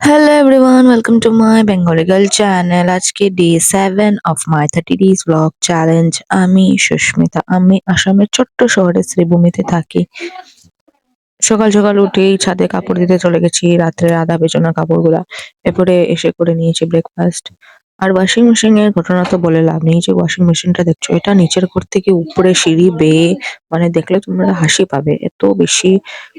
Hello everyone, welcome to my Bengali Girl channel. আজকে day 7 of my 30 days vlog challenge. আমি সুস্মিতা। আমি আসামের ছোট্ট শহরে শ্রীভূমিতে থাকি। সকাল সকাল উঠেই ছাদে কাপড় দিতে চলে গেছি, রাত্রে আধা ভেজানো কাপড়গুলা। এরপরে এসে করে নিয়েছি ব্রেকফাস্ট। আর ওয়াশিং মেশিন এর ঘটনা তো বলে লাভ নেই। যে ওয়াশিং মেশিনটা দেখছো, এটা নিচের ঘর থেকে উপরে সিঁড়ি বেয়ে, মানে দেখলে তোমরা হাসি পাবে, এত বেশি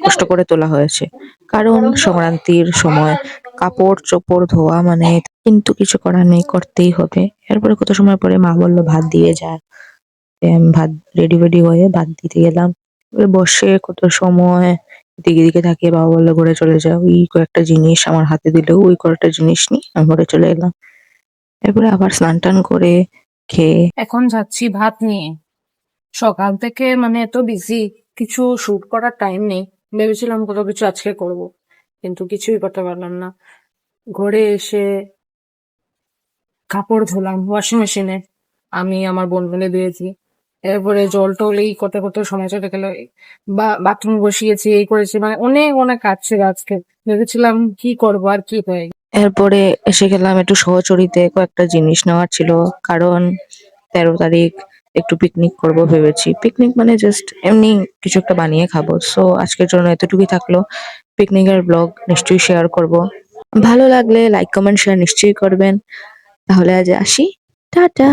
কষ্ট করে তোলা হয়েছে। কারণ সংক্রান্তির সময় কাপড় চোপড় ধোয়া মানে, কিন্তু কিছু করার নেই, করতেই হবে। এরপরে কত সময় পরে মা বললো ভাত দিয়ে যা। আমি ভাত রেডি ফেডি হয়ে ভাত দিতে গেলাম। এবার বসে কত সময় এদিকে এদিকে তাকিয়ে বাবা বললো ঘরে চলে যাও। ওই কয়েকটা জিনিস আমার হাতে দিল, ওই কয়েকটা জিনিস নিয়ে আমি ঘরে চলে এলাম। এরপরে আবার স্নান টান করে খেয়ে এখন যাচ্ছি ভাত নিয়ে। সকাল থেকে মানে এত বিজি, কিছু শুট করার টাইম নেই। ভেবেছিলাম কত কিছু আজকে করব, কিন্তু কিছুই করতে পারলাম না। ঘরে এসে কাপড় ধুলাম ওয়াশিং মেশিনে, আমি আমার বোন মিলে দিয়েছি। এরপরে জল টল এই করতে করতে সময় চলে গেল। বাথরুম বসিয়েছি, এই করেছি, মানে অনেক অনেক কাজ ছিল আজকে। ভেবেছিলাম কি করব, আর কি হয়ে গেল। এরপরে এসে গেলাম একটু সহচরিতে, কয়েকটা জিনিস নেওয়ার ছিল। কারণ 13 তারিখ একটু পিকনিক করব ভেবেছি। পিকনিক মানে জাস্ট এমনি কিছু একটা বানিয়ে খাবো। সো আজকের জন্য এতটুকুই থাকলো। পিকনিকের ব্লগ নিশ্চয়ই শেয়ার করব। ভালো লাগলে লাইক কমেন্ট শেয়ার নিশ্চয়ই করবেন। তাহলে আজ আসি। টাটা।